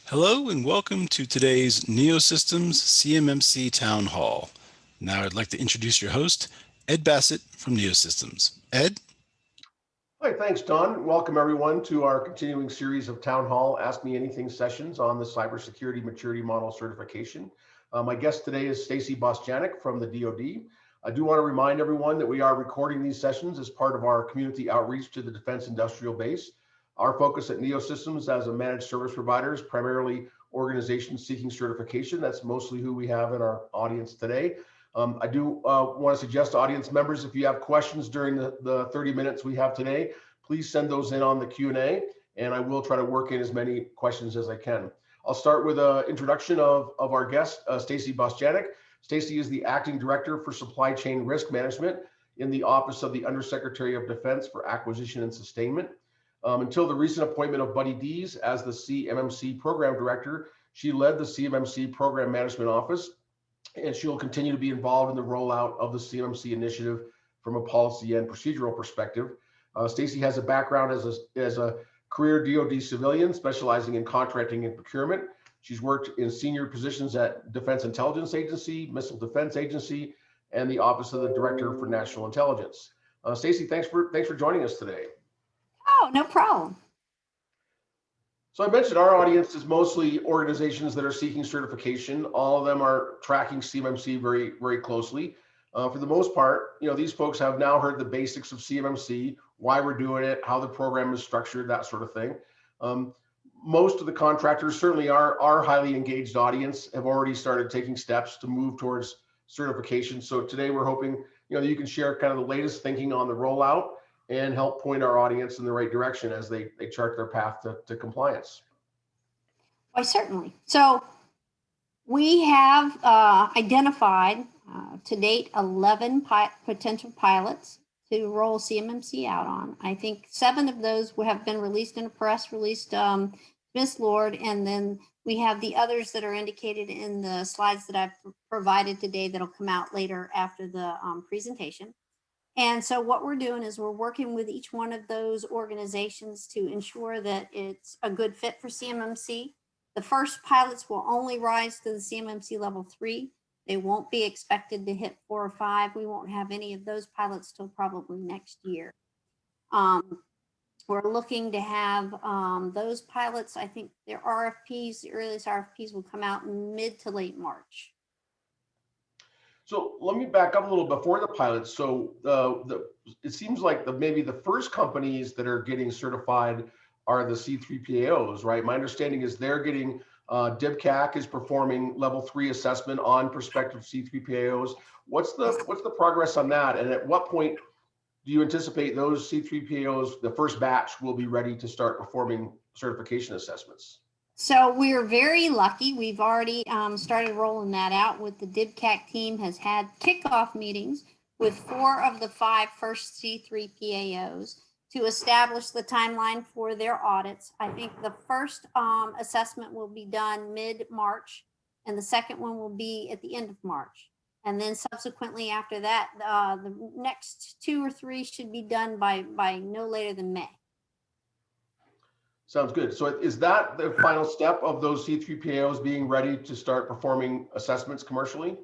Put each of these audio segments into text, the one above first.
Hello and welcome to today's NeoSystems CMMC Town Hall. Now I'd like to introduce your host, Ed Bassett from NeoSystems. Ed? Hi, thanks, Don. Welcome everyone to our continuing series of Town Hall Ask Me Anything sessions on the Cybersecurity Maturity Model Certification. My guest today is Stacy Bostjanick from the DoD. I do want to remind everyone that we are recording these sessions as part of our community outreach to the Defense Industrial Base. Our focus at NeoSystems as a managed service provider is primarily organizations seeking certification. That's mostly who we have in our audience today. I do want to suggest to audience members, if you have questions during the 30 minutes we have today, please send those in on the Q&A, and I will try to work in as many questions as I can. I'll start with an introduction of our guest, Stacy Bostjanick. Stacy is the Acting Director for Supply Chain Risk Management in the Office of the Undersecretary of Defense for Acquisition and Sustainment. Until the recent appointment of Buddy Dees as the CMMC Program Director, she led the CMMC Program Management Office, and she will continue to be involved in the rollout of the CMMC initiative from a policy and procedural perspective. Stacy has a background as a career DoD civilian specializing in contracting and procurement. She's worked in senior positions at Defense Intelligence Agency, Missile Defense Agency, and the Office of the Director for National Intelligence. Stacy, thanks for joining us today. Oh, no problem. So I mentioned our audience is mostly organizations that are seeking certification. All of them are tracking CMMC very, very closely. For the most part, these folks have now heard the basics of CMMC, why we're doing it, how the program is structured, that sort of thing. Most of the contractors, certainly our highly engaged audience, have already started taking steps to move towards certification. So today we're hoping that you can share kind of the latest thinking on the rollout and help point our audience in the right direction as they chart their path to compliance. Why, certainly. So we have identified to date 11 potential pilots to roll CMMC out on. I think 7 of those have been released in a press release, Miss Lord, and then we have the others that are indicated in the slides that I've provided today that'll come out later after the presentation. And so what we're doing is we're working with each one of those organizations to ensure that it's a good fit for CMMC. The first pilots will only rise to the CMMC level 3. They won't be expected to hit 4 or 5. We won't have any of those pilots till probably next year. We're looking to have those pilots, I think their RFPs, the earliest RFPs will come out in mid to late March. So let me back up a little before the pilots. So it seems like maybe the first companies that are getting certified are the C3PAOs, right? My understanding is they're getting, DIBCAC is performing level 3 assessment on prospective C3PAOs. What's the progress on that? And at what point do you anticipate those C3PAOs, the first batch, will be ready to start performing certification assessments? So we're very lucky. We've already started rolling that out with the DIBCAC team has had kickoff meetings with 4 of the 5 first C3PAOs to establish the timeline for their audits. I think the first assessment will be done mid-March, and the second one will be at the end of March. And then subsequently after that, the next 2 or 3 should be done by no later than May. Sounds good. So is that the final step of those C3PAOs being ready to start performing assessments commercially?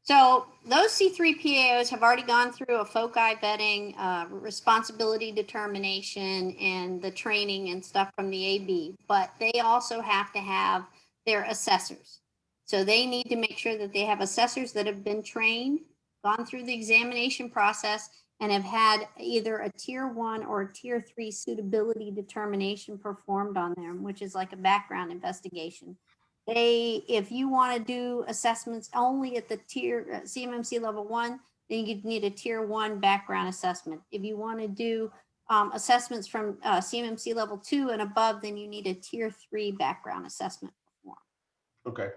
So those C3PAOs have already gone through a FOCI vetting, responsibility determination, and the training and stuff from the AB, but they also have to have their assessors. So they need to make sure that they have assessors that have been trained, gone through the examination process, and have had either a tier 1 or a tier 3 suitability determination performed on them, which is like a background investigation. If you want to do assessments only at the tier CMMC level 1, then you need a tier 1 background assessment. If you want to do assessments from CMMC level 2 and above, then you need a tier 3 background assessment performed. Okay.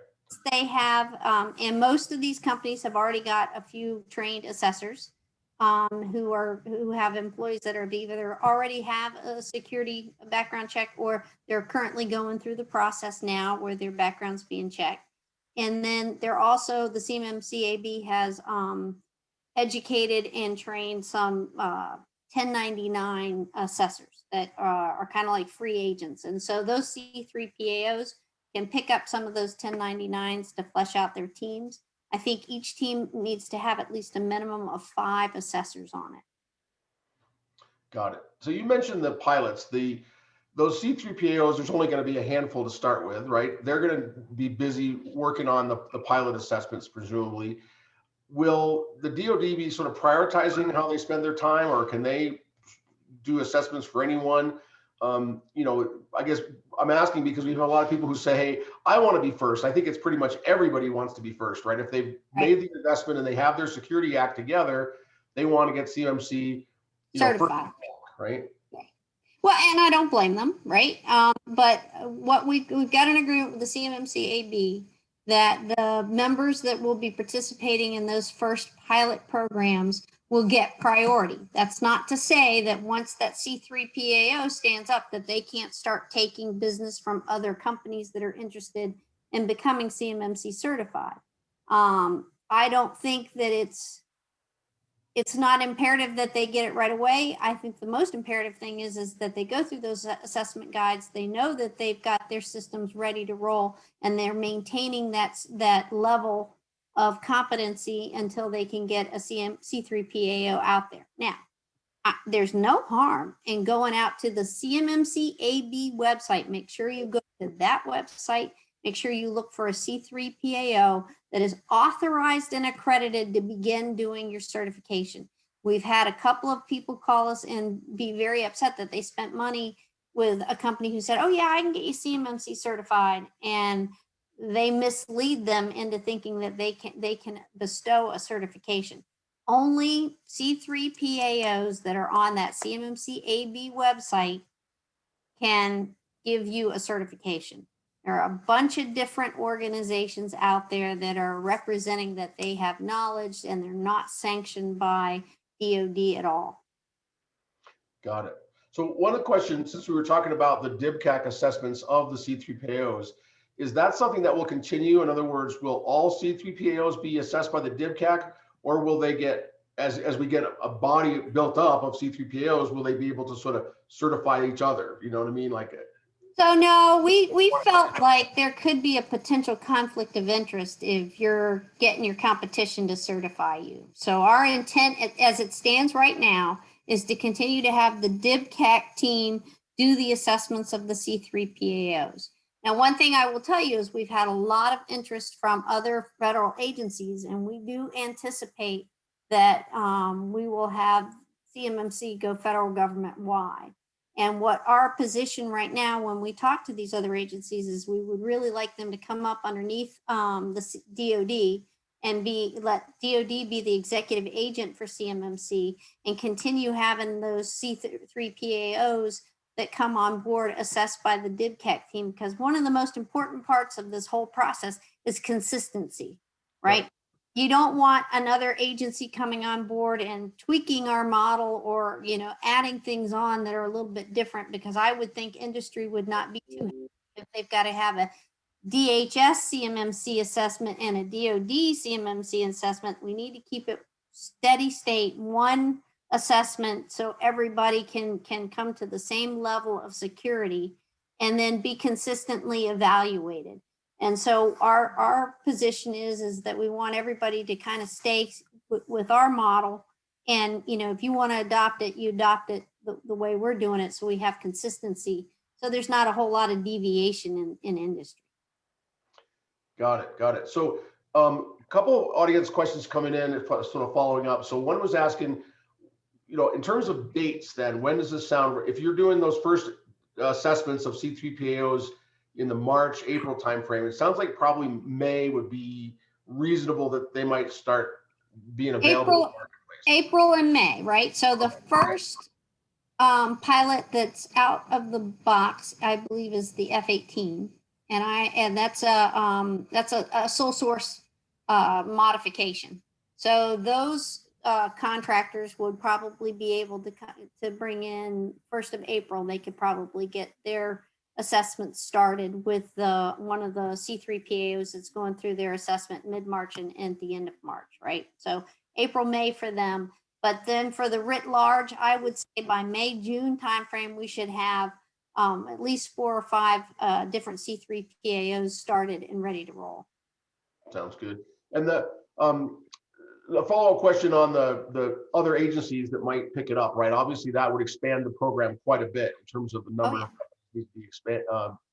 They have, and most of these companies have already got a few trained assessors who have employees that are either already have a security background check or they're currently going through the process now where their background's being checked. And then they're also, the CMMC AB has educated and trained some 1099 assessors that are kind of like free agents. And so those C3PAOs can pick up some of those 1099s to flesh out their teams. I think each team needs to have at least a minimum of 5 assessors on it. Got it. So you mentioned the pilots, those C3PAOs, there's only going to be a handful to start with, right? They're going to be busy working on the pilot assessments, presumably. Will the DoD be sort of prioritizing how they spend their time, or can they do assessments for anyone? I guess I'm asking because we have a lot of people who say, hey, I want to be first. I think it's pretty much everybody wants to be first, right? If they've made the investment and they have their security act together, they want to get CMMC certified, right? Well, and I don't blame them, right? But what we've got an agreement with the CMMC AB that the members that will be participating in those first pilot programs will get priority. That's not to say that once that C3PAO stands up that they can't start taking business from other companies that are interested in becoming CMMC certified. I don't think that it's not imperative that they get it right away. I think the most imperative thing is that they go through those assessment guides. They know that they've got their systems ready to roll and they're maintaining that level of competency until they can get a C3PAO out there. Now, there's no harm in going out to the CMMC AB website. Make sure you go to that website. Make sure you look for a C3PAO that is authorized and accredited to begin doing your certification. We've had a couple of people call us and be very upset that they spent money with a company who said, oh yeah, I can get you CMMC certified. And they mislead them into thinking that they can bestow a certification. Only C3PAOs that are on that CMMC AB website can give you a certification. There are a bunch of different organizations out there that are representing that they have knowledge and they're not sanctioned by DoD at all. Got it. So one of the questions, since we were talking about the DIBCAC assessments of the C3PAOs, is that something that will continue? In other words, will all C3PAOs be assessed by the DIBCAC, or will they get, as we get a body built up of C3PAOs, will they be able to sort of certify each other? You know what I mean? Like, so no, we felt like there could be a potential conflict of interest if you're getting your competition to certify you. So our intent, as it stands right now, is to continue to have the DIBCAC team do the assessments of the C3PAOs. Now, one thing I will tell you is we've had a lot of interest from other federal agencies, and we do anticipate that we will have CMMC go federal government wide. And what our position right now, when we talk to these other agencies, is we would really like them to come up underneath the DoD and let DoD be the executive agent for CMMC and continue having those C3PAOs that come on board assessed by the DIBCAC team. Because one of the most important parts of this whole process is consistency, right? Yep. You don't want another agency coming on board and tweaking our model or, adding things on that are a little bit different, because I would think industry would not be too happy if they've got to have a DHS CMMC assessment and a DoD CMMC assessment. We need to keep it steady state, one assessment, so everybody can come to the same level of security and then be consistently evaluated. And so our position is that we want everybody to kind of stay with our model. And, if you want to adopt it, you adopt it the way we're doing it. So we have consistency. So there's not a whole lot of deviation in industry. Got it. So a couple audience questions coming in, sort of following up. So one was asking, in terms of dates, then when does this sound, if you're doing those first assessments of C3PAOs in the March, April timeframe, it sounds like probably May would be reasonable that they might start being available. April and May, right? So the first pilot that's out of the box, I believe, is the F-18, and that's a sole source modification. So those contractors would probably be able to bring in 1st of April. They could probably get their assessment started with one of the C3PAOs that's going through their assessment mid-March and at the end of March, right? So April, May for them. But then for the writ large, I would say by May, June timeframe, we should have at least 4 or 5 different C3 PAOs started and ready to roll. Sounds good. And the follow-up question on the other agencies that might pick it up, right? Obviously, that would expand the program quite a bit in terms of the number of companies to be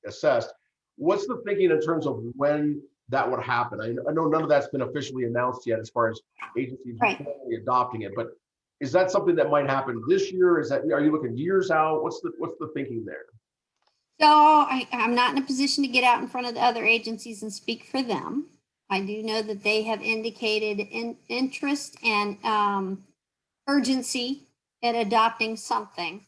assessed. What's the thinking in terms of when that would happen? I know none of that's been officially announced yet as far as agencies formally adopting it, but is that something that might happen this year? Are you looking years out? What's the thinking there? So I'm not in a position to get out in front of the other agencies and speak for them. I do know that they have indicated interest and urgency at adopting something.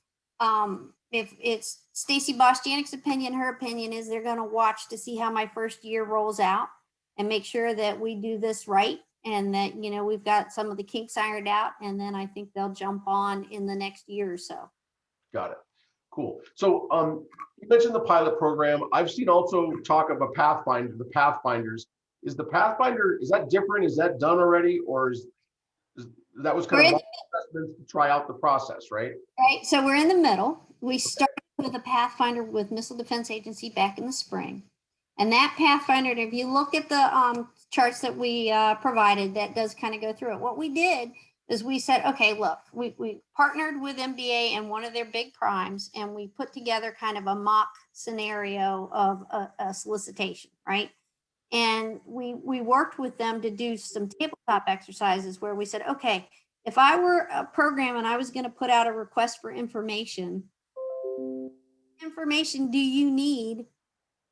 If it's Stacy Bostjanick's opinion, her opinion is they're going to watch to see how my first year rolls out and make sure that we do this right and that, you know, we've got some of the kinks ironed out, and then I think they'll jump on in the next year or so. Got it. Cool. So you mentioned the pilot program. I've seen also talk of a Pathfinder, the Pathfinders. Is the Pathfinder, is that different? Is that done already? Or is that was kind of assessments to try out the process, right? Right. So we're in the middle. We started with a Pathfinder with Missile Defense Agency back in the spring. And that Pathfinder, if you look at the charts that we provided, that does kind of go through it. What we did is we said, okay, look, we partnered with MDA and one of their big primes, and we put together kind of a mock scenario of a solicitation, right? And we worked with them to do some tabletop exercises where we said, okay, if I were a program and I was going to put out a request for information do you need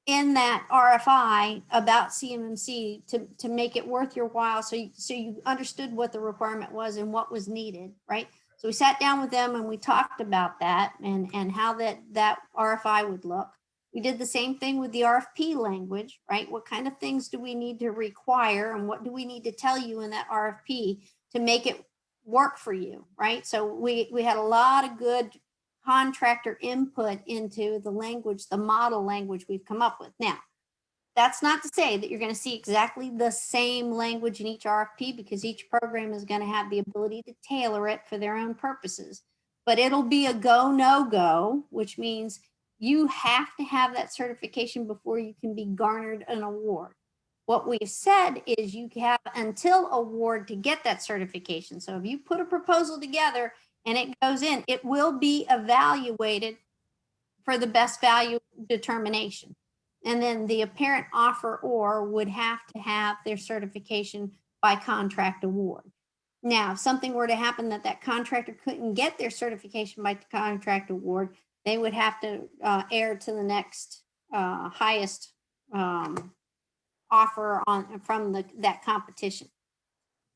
in that RFI about CMMC to make it worth your while, so you understood what the requirement was and what was needed, right? So we sat down with them and we talked about that and how that RFI would look. We did the same thing with the RFP language, right? What kind of things do we need to require and what do we need to tell you in that RFP to make it work for you, right? So we had a lot of good contractor input into the language, the model language we've come up with. Now, that's not to say that you're going to see exactly the same language in each RFP, because each program is going to have the ability to tailor it for their own purposes. But it'll be a go, no go, which means you have to have that certification before you can be garnered an award. What we've said is you have until award to get that certification. So if you put a proposal together and it goes in, it will be evaluated for the best value determination. And then the apparent offeror would have to have their certification by contract award. Now, if something were to happen that contractor couldn't get their certification by contract award, they would have to err to the next highest offer from that competition.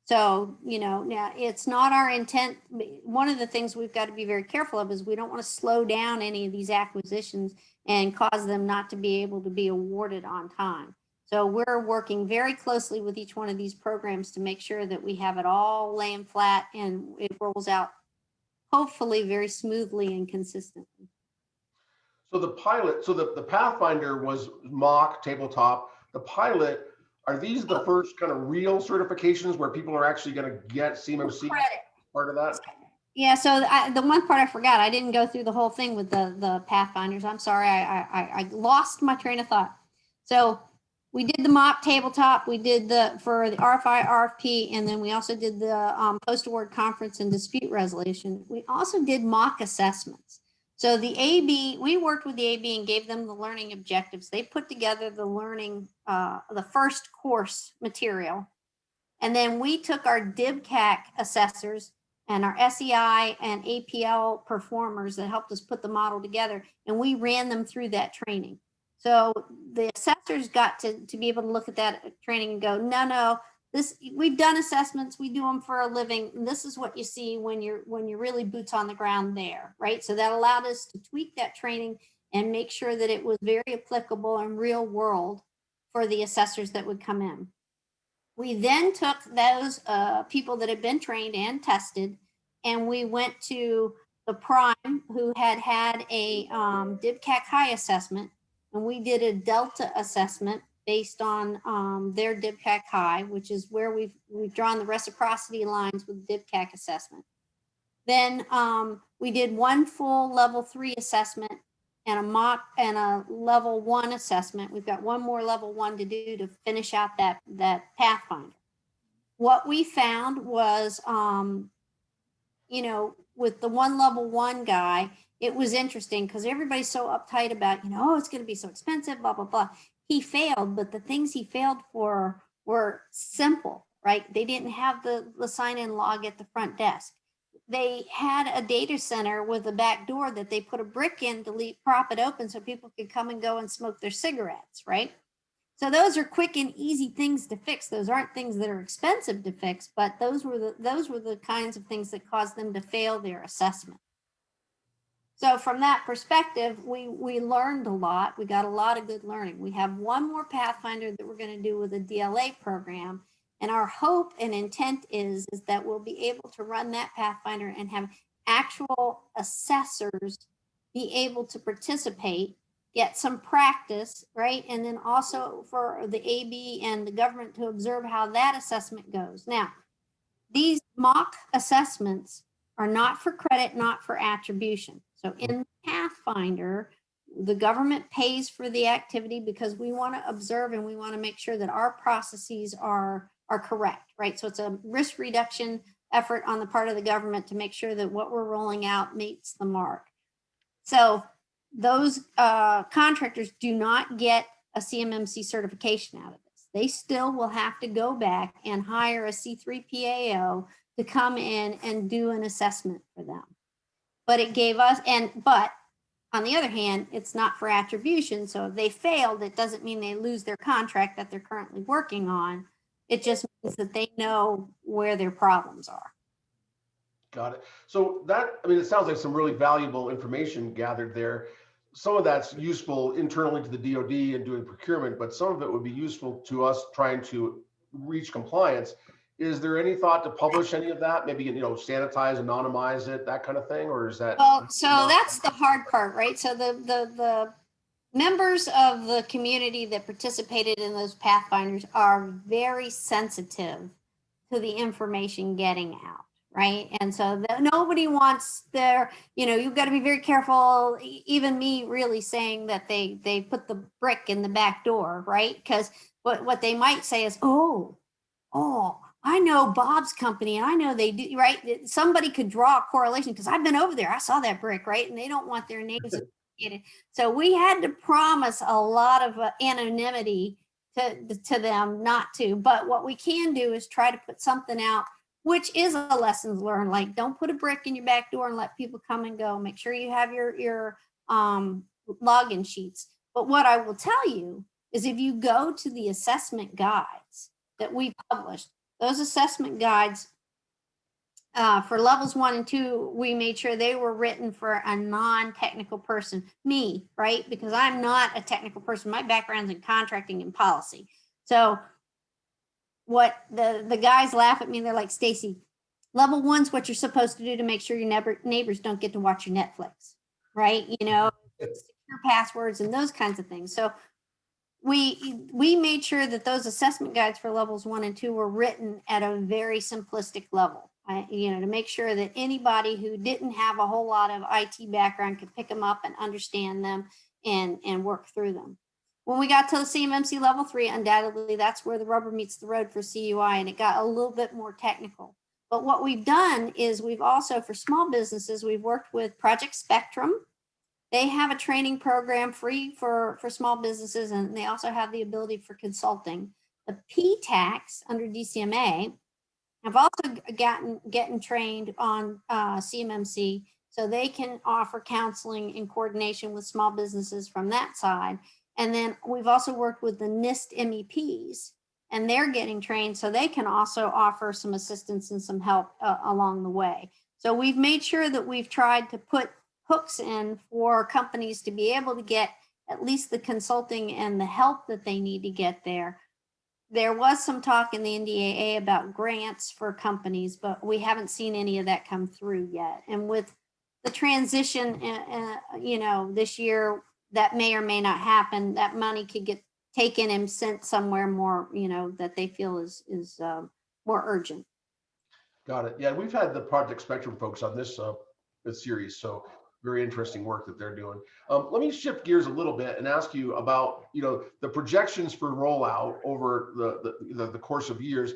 So, you know, now it's not our intent. One of the things we've got to be very careful of is we don't want to slow down any of these acquisitions and cause them not to be able to be awarded on time. So we're working very closely with each one of these programs to make sure that we have it all laying flat and it rolls out hopefully very smoothly and consistently. So the pilot, so the Pathfinder was mock tabletop. The pilot, are these the first kind of real certifications where people are actually going to get CMMC part of that? Yeah, so the one part I forgot, I didn't go through the whole thing with the Pathfinders. I'm sorry, I lost my train of thought. So we did the mock tabletop, we did for the RFI, RFP, and then we also did the post-award conference and dispute resolution. We also did mock assessments. So the AB, we worked with the AB and gave them the learning objectives. They put together the learning, the first course material. And then we took our DIBCAC assessors and our SEI and APL performers that helped us put the model together, and we ran them through that training. So the assessors got to be able to look at that training and go, no, we've done assessments, we do them for a living. And this is what you see when you're really boots on the ground there, right? So that allowed us to tweak that training and make sure that it was very applicable and real world for the assessors that would come in. We then took those people that had been trained and tested, and we went to the prime who had a DIBCAC high assessment, and we did a delta assessment based on their DIBCAC high, which is where we've drawn the reciprocity lines with the DIBCAC assessment. Then we did one full level 3 assessment and a mock and a level 1 assessment. We've got one more level 1 to do to finish out that Pathfinder. What we found was, you know, with the one level 1 guy, it was interesting because everybody's so uptight about, you know, oh, it's going to be so expensive, blah, blah, blah. He failed, but the things he failed for were simple, right? They didn't have the sign-in log at the front desk. They had a data center with a back door that they put a brick in to prop it open so people could come and go and smoke their cigarettes, right? So those are quick and easy things to fix. Those aren't things that are expensive to fix, but those were the kinds of things that caused them to fail their assessment. So from that perspective, we learned a lot. We got a lot of good learning. We have one more Pathfinder that we're going to do with a DLA program. And our hope and intent is that we'll be able to run that Pathfinder and have actual assessors be able to participate, get some practice, right? And then also for the AB and the government to observe how that assessment goes. Now, these mock assessments are not for credit, not for attribution. So in Pathfinder, the government pays for the activity because we want to observe and we want to make sure that our processes are correct, right? So it's a risk reduction effort on the part of the government to make sure that what we're rolling out meets the mark. So those contractors do not get a CMMC certification out of this. They still will have to go back and hire a C3 PAO to come in and do an assessment for them. But it gave us, but on the other hand, it's not for attribution. So if they failed, it doesn't mean they lose their contract that they're currently working on. It just means that they know where their problems are. Got it. So that, I mean, it sounds like some really valuable information gathered there. Some of that's useful internally to the DoD and doing procurement, but some of it would be useful to us trying to reach compliance. Is there any thought to publish any of that? Maybe, you know, sanitize, anonymize it, that kind of thing, or is that? Well, so that's the hard part, right? So the members of the community that participated in those Pathfinders are very sensitive to the information getting out, right? And so nobody wants their, you know, you've got to be very careful, even me really saying that they put the brick in the back door, right? Because what they might say is, oh, I know Bob's company and I know they do, right? Somebody could draw a correlation because I've been over there. I saw that brick, right? And they don't want their names associated. So we had to promise a lot of anonymity to them not to. But what we can do is try to put something out, which is a lessons learned. Like, don't put a brick in your back door and let people come and go. Make sure you have your login sheets. But what I will tell you is if you go to the assessment guides that we published, those assessment guides for levels 1 and 2, we made sure they were written for a non-technical person, me, right? Because I'm not a technical person. My background's in contracting and policy. So what the guys laugh at me, they're like, Stacy, level 1's what you're supposed to do to make sure your neighbors don't get to watch your Netflix, right? You know, secure passwords and those kinds of things. So we made sure that those assessment guides for levels 1 and 2 were written at a very simplistic level, you know, to make sure that anybody who didn't have a whole lot of IT background could pick them up and understand them and work through them. When we got to the CMMC level 3, undoubtedly that's where the rubber meets the road for CUI, and it got a little bit more technical. But what we've done is we've also, for small businesses, we've worked with Project Spectrum. They have a training program free for small businesses, and they also have the ability for consulting. The PTACs under DCMA have also getting trained on CMMC, so they can offer counseling in coordination with small businesses from that side. And then we've also worked with the NIST MEPs, and they're getting trained so they can also offer some assistance and some help along the way. So we've made sure that we've tried to put hooks in for companies to be able to get at least the consulting and the help that they need to get there. There was some talk in the NDAA about grants for companies, but we haven't seen any of that come through yet. And with the transition, you know, this year, that may or may not happen. That money could get taken and sent somewhere more, you know, that they feel is more urgent. Got it. Yeah, we've had the Project Spectrum folks on this series, so very interesting work that they're doing. Let me shift gears a little bit and ask you about, the projections for rollout over the course of years.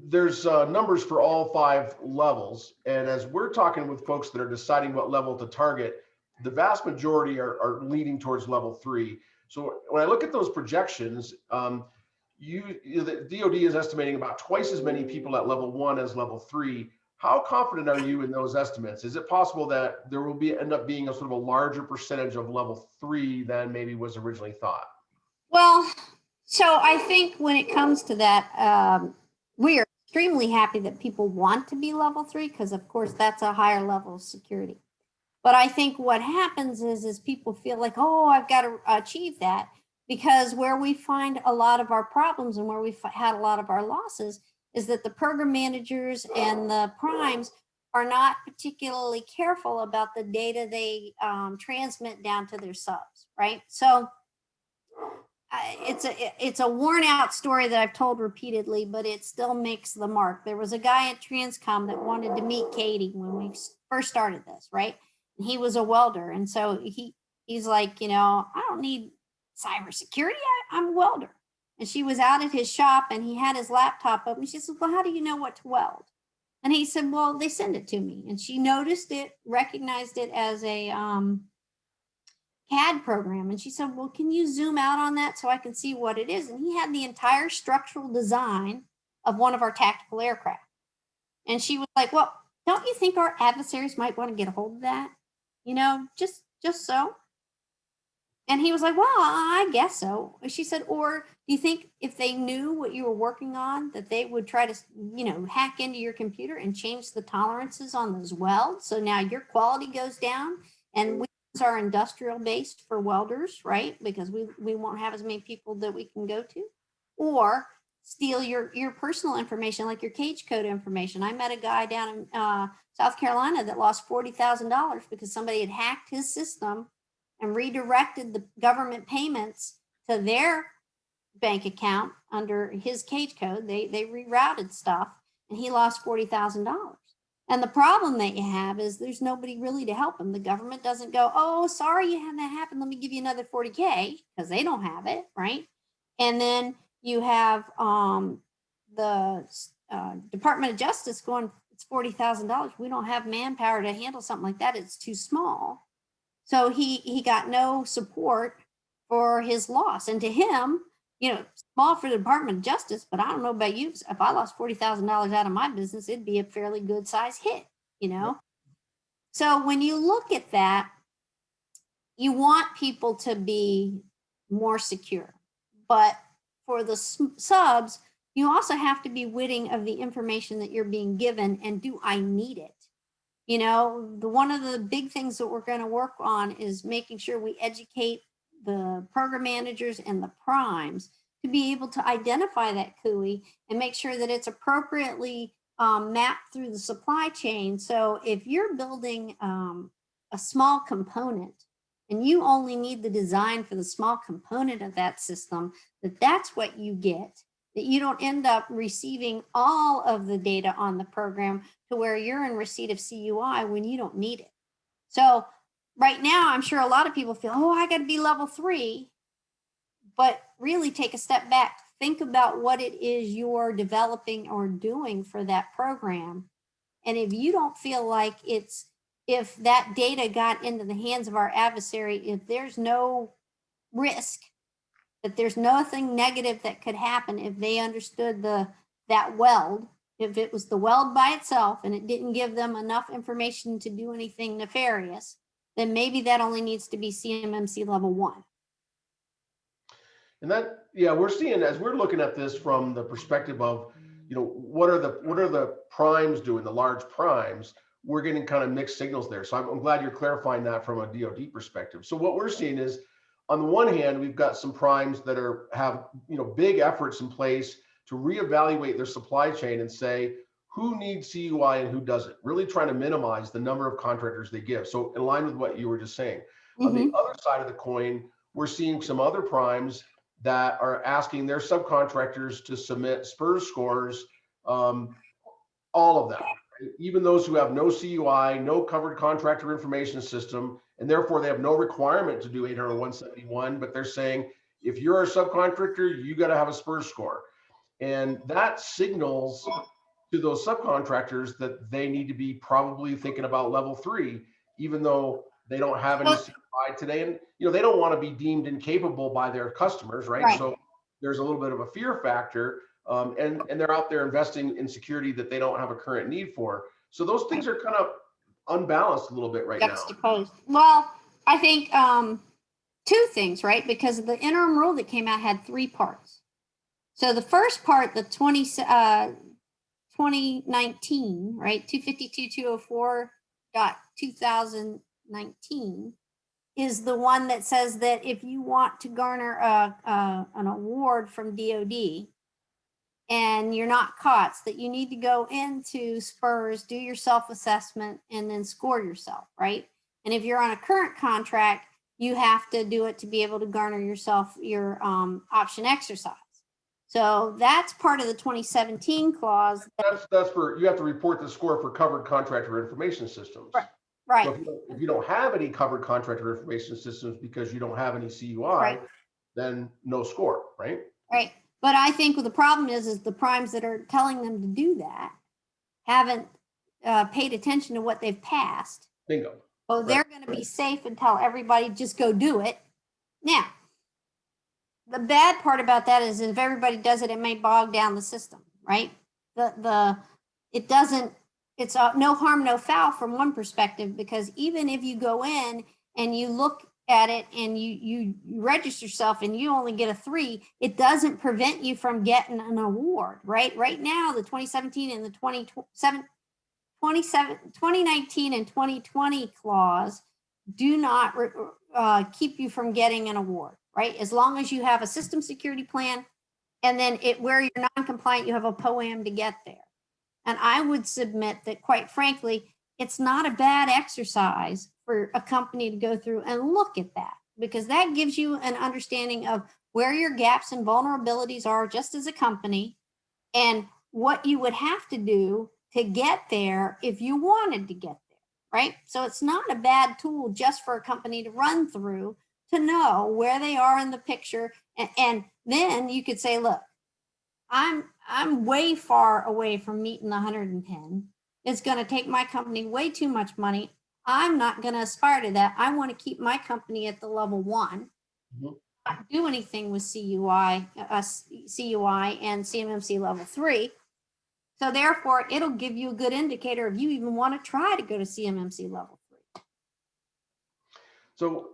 There's numbers for all 5 levels. And as we're talking with folks that are deciding what level to target, the vast majority are leaning towards level 3. So when I look at those projections, the DoD is estimating about twice as many people at level 1 as level 3. How confident are you in those estimates? Is it possible that there will end up being a sort of a larger percentage of level 3 than maybe was originally thought? Well, so I think when it comes to that, we are extremely happy that people want to be level 3 because, of course, that's a higher level of security. But I think what happens is people feel like, oh, I've got to achieve that, because where we find a lot of our problems and where we've had a lot of our losses is that the program managers and the primes are not particularly careful about the data they transmit down to their subs, right? So it's a worn out story that I've told repeatedly, but it still makes the mark. There was a guy at Transcom that wanted to meet Katie when we first started this, right? And he was a welder. And so he's like, I don't need cybersecurity. I'm a welder. And she was out at his shop and he had his laptop up and she said, well, how do you know what to weld? And he said, well, they send it to me. And she noticed it, recognized it as a CAD program. And she said, well, can you zoom out on that so I can see what it is? And he had the entire structural design of one of our tactical aircraft. And she was like, well, don't you think our adversaries might want to get a hold of that? Just so. And he was like, well, I guess so. She said, or do you think if they knew what you were working on, that they would try to, hack into your computer and change the tolerances on those welds? So now your quality goes down, and we are industrial based for welders, right? Because we won't have as many people that we can go to, or steal your personal information, like your cage code information. I met a guy down in South Carolina that lost $40,000 because somebody had hacked his system and redirected the government payments to their bank account under his cage code. They rerouted stuff and he lost $40,000. And the problem that you have is there's nobody really to help him. The government doesn't go, oh, sorry you had that happen, let me give you another 40K, because they don't have it, right? And then you have the Department of Justice going, it's $40,000. We don't have manpower to handle something like that. It's too small. So he got no support for his loss. And to him, small for the Department of Justice, but I don't know about you. If I lost $40,000 out of my business, it'd be a fairly good size hit, Yep. So when you look at that, you want people to be more secure. But for the subs, you also have to be witting of the information that you're being given, and do I need it? One of the big things that we're going to work on is making sure we educate the program managers and the primes to be able to identify that CUI and make sure that it's appropriately mapped through the supply chain. So if you're building a small component and you only need the design for the small component of that system, that's what you get, that you don't end up receiving all of the data on the program to where you're in receipt of CUI when you don't need it. So right now, I'm sure a lot of people feel, oh, I got to be level 3, but really take a step back. Think about what it is you're developing or doing for that program. And if you don't feel like if that data got into the hands of our adversary, if there's no risk, that there's nothing negative that could happen if they understood that weld, if it was the weld by itself and it didn't give them enough information to do anything nefarious, then maybe that only needs to be CMMC level 1. And that, we're seeing, as we're looking at this from the perspective of, what are the primes doing, the large primes, we're getting kind of mixed signals there. So I'm glad you're clarifying that from a DoD perspective. So what we're seeing is, on the one hand, we've got some primes that have big efforts in place to reevaluate their supply chain and say who needs CUI and who doesn't, really trying to minimize the number of contractors they give. So in line with what you were just saying. Mm-hmm. On the other side of the coin, we're seeing some other primes that are asking their subcontractors to submit SPURS scores, all of them. even those who have no CUI, no covered contractor information system, and therefore they have no requirement to do 80171, but they're saying, if you're a subcontractor, you got to have a SPURS score. And that signals to those subcontractors that they need to be probably thinking about level 3, even though they don't have any CUI today. And, you know, they don't want to be deemed incapable by their customers, right? So there's a little bit of a fear factor. And they're out there investing in security that they don't have a current need for. So those things are kind of unbalanced a little bit right now. Well, I think two things, right? Because the interim rule that came out had 3 parts. So the first part, the 2019, right, 252.204.2019 is the one that says that if you want to garner an award from DoD and you're not COTS, that you need to go into SPURS, do your self-assessment, and then score yourself, right? And if you're on a current contract, you have to do it to be able to garner yourself your option exercise. So that's part of the 2017 clause. That's for, you have to report the score for covered contractor information systems. Right. So if you don't have any covered contractor information systems because you don't have any CUI, then no score, right? Right. But I think what the problem is the primes that are telling them to do that haven't paid attention to what they've passed. Bingo. So they're going to be safe and tell everybody just go do it. Now, the bad part about that is if everybody does it, it may bog down the system, right? It doesn't, it's no harm, no foul from one perspective, because even if you go in and you look at it and you register yourself and you only get a 3, it doesn't prevent you from getting an award, right? Right now, the 2017 and the 2019 and 2020 clause do not keep you from getting an award, right? As long as you have a system security plan, and then where you're non-compliant, you have a POAM to get there. And I would submit that, quite frankly, it's not a bad exercise for a company to go through and look at that, because that gives you an understanding of where your gaps and vulnerabilities are just as a company, and what you would have to do to get there if you wanted to get there, right? So it's not a bad tool just for a company to run through to know where they are in the picture. And then you could say, look, I'm way far away from meeting the 110. It's going to take my company way too much money. I'm not going to aspire to that. I want to keep my company at the level 1. Not do anything with CUI and CMMC level 3. So therefore, it'll give you a good indicator if you even want to try to go to CMMC level 3. So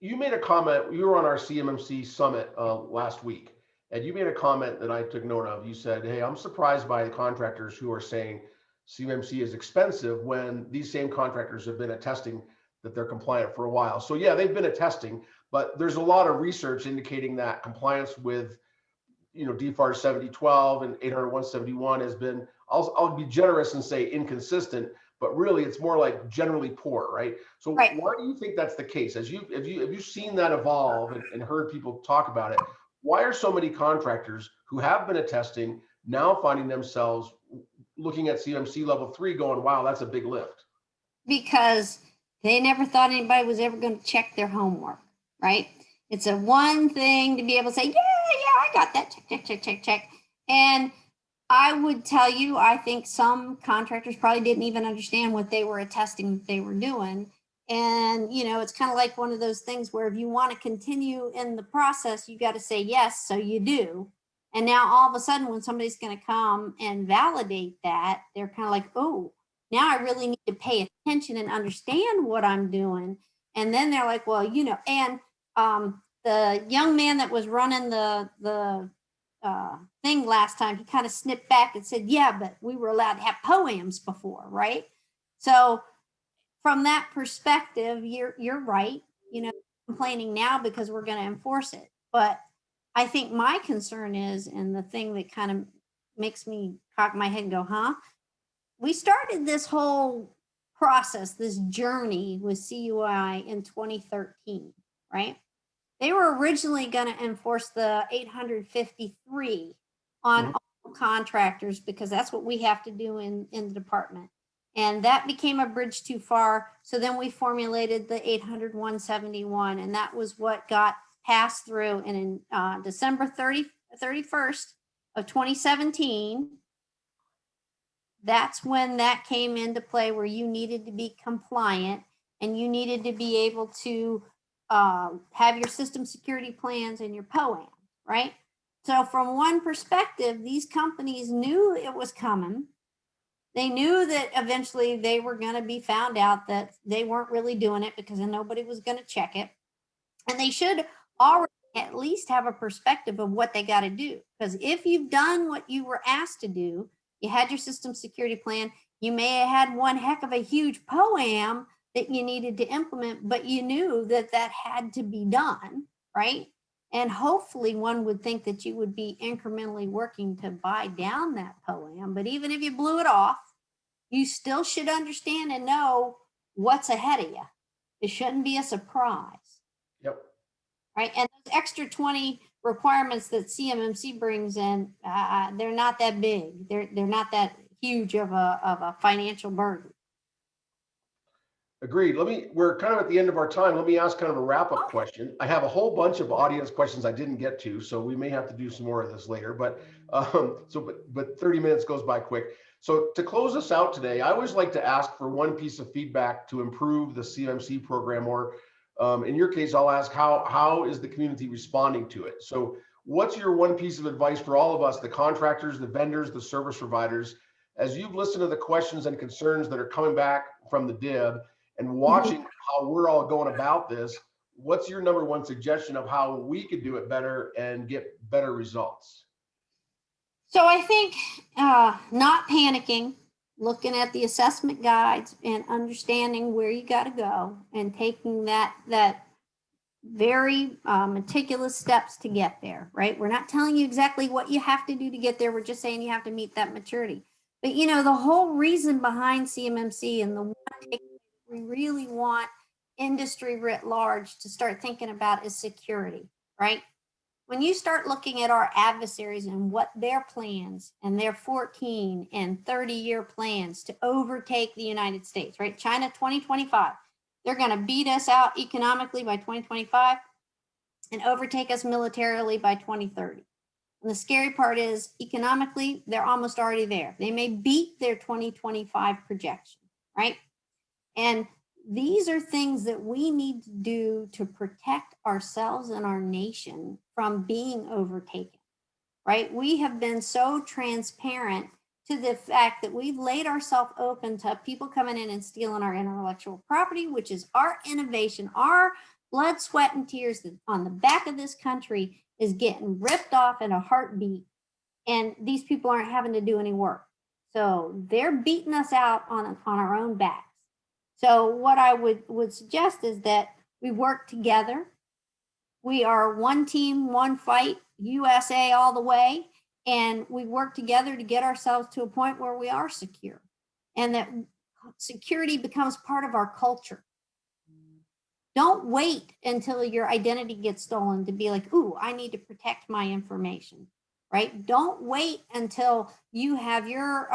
you made a comment, you were on our CMMC summit last week, and you made a comment that I took note of. You said, hey, I'm surprised by the contractors who are saying CMMC is expensive when these same contractors have been attesting that they're compliant for a while. So yeah, they've been attesting, but there's a lot of research indicating that compliance with, you know, DFAR 7012 and 80171 has been, I'll be generous and say inconsistent, but really it's more like generally poor, right? So why do you think that's the case? Have you seen that evolve and heard people talk about it? Why are so many contractors who have been attesting now finding themselves looking at CMMC level 3 going, wow, that's a big lift? Because they never thought anybody was ever going to check their homework, right? It's a one thing to be able to say, yeah, I got that, check. And I would tell you, I think some contractors probably didn't even understand what they were attesting that they were doing. And, you know, it's kind of like one of those things where if you want to continue in the process, you got to say yes, so you do. And now all of a sudden, when somebody's going to come and validate that, they're kind of like, oh, now I really need to pay attention and understand what I'm doing. And then they're like, well, you know, and the young man that was running the thing last time, he kind of snipped back and said, yeah, but we were allowed to have POAMs before, right? So from that perspective, you're right, you know, complaining now because we're going to enforce it. But I think my concern is, and the thing that kind of makes me cock my head and go, huh? We started this whole process, this journey with CUI in 2013, right? They were originally going to enforce the 853 on all contractors because that's what we have to do in the department. And that became a bridge too far. So then we formulated the 800-171, and that was what got passed through. And in December 31st of 2017, that's when that came into play, where you needed to be compliant and you needed to be able to have your system security plans and your POAM, right? So from one perspective, these companies knew it was coming. They knew that eventually they were going to be found out that they weren't really doing it because nobody was going to check it. And they should already at least have a perspective of what they got to do. Because if you've done what you were asked to do, you had your system security plan, you may have had one heck of a huge POAM that you needed to implement, but you knew that that had to be done, right? And hopefully one would think that you would be incrementally working to buy down that POAM. But even if you blew it off, you still should understand and know what's ahead of you. It shouldn't be a surprise. Yep. Right. And those extra 20 requirements that CMMC brings in, they're not that big. They're not that huge of a financial burden. Agreed. We're kind of at the end of our time. Let me ask kind of a wrap-up question. I have a whole bunch of audience questions I didn't get to, so we may have to do some more of this later, but 30 minutes goes by quick. So to close us out today, I always like to ask for one piece of feedback to improve the CMMC program, or in your case, I'll ask how is the community responding to it? So what's your one piece of advice for all of us, the contractors, the vendors, the service providers, as you've listened to the questions and concerns that are coming back from the DIB and watching how we're all going about this? What's your number one suggestion of how we could do it better and get better results? So I think not panicking, looking at the assessment guides and understanding where you got to go and taking that very meticulous steps to get there, right? We're not telling you exactly what you have to do to get there. We're just saying you have to meet that maturity. But you know, the whole reason behind CMMC and the one we really want industry writ large to start thinking about is security, right? When you start looking at our adversaries and what their plans and their 14 and 30-year plans to overtake the United States, right? China 2025, they're going to beat us out economically by 2025 and overtake us militarily by 2030. And the scary part is economically, they're almost already there. They may beat their 2025 projection, right? And these are things that we need to do to protect ourselves and our nation from being overtaken, right? We have been so transparent to the fact that we've laid ourselves open to people coming in and stealing our intellectual property, which is our innovation, our blood, sweat, and tears that on the back of this country is getting ripped off in a heartbeat. And these people aren't having to do any work. So they're beating us out on our own backs. So what I would suggest is that we work together. We are one team, one fight, USA all the way. And we work together to get ourselves to a point where we are secure and that security becomes part of our culture. Don't wait until your identity gets stolen to be like, ooh, I need to protect my information, right? Don't wait until you have your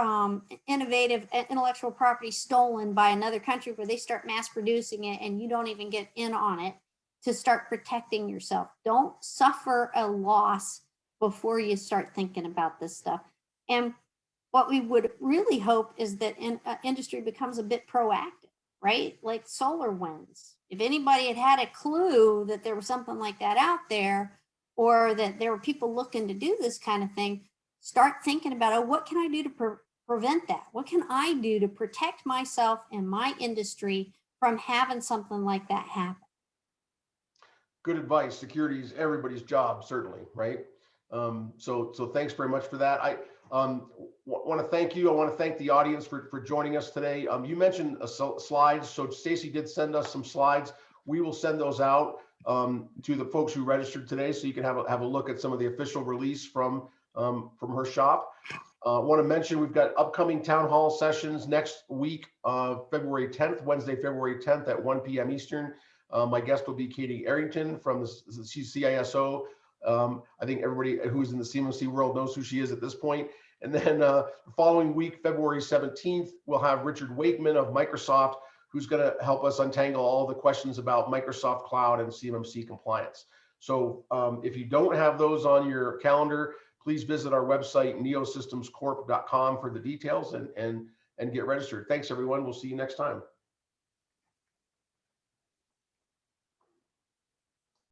innovative intellectual property stolen by another country where they start mass producing it and you don't even get in on it to start protecting yourself. Don't suffer a loss before you start thinking about this stuff. And what we would really hope is that industry becomes a bit proactive, right? Like SolarWinds. If anybody had a clue that there was something like that out there, or that there were people looking to do this kind of thing, start thinking about, oh, what can I do to prevent that? What can I do to protect myself and my industry from having something like that happen? Good advice. Security is everybody's job, certainly, right? So thanks very much for that. I want to thank you. I want to thank the audience for joining us today. You mentioned slides. So Stacy did send us some slides. We will send those out to the folks who registered today, so you can have a look at some of the official release from her shop. I want to mention we've got upcoming town hall sessions next week, February 10th, Wednesday, February 10th at 1 p.m. Eastern. My guest will be Katie Arrington from the CISO. I think everybody who's in the CMMC world knows who she is at this point. And then the following week, February 17th, we'll have Richard Wakeman of Microsoft, who's going to help us untangle all the questions about Microsoft Cloud and CMMC compliance. So if you don't have those on your calendar, please visit our website, neosystemscorp.com, for the details and get registered. Thanks, everyone. We'll see you next time.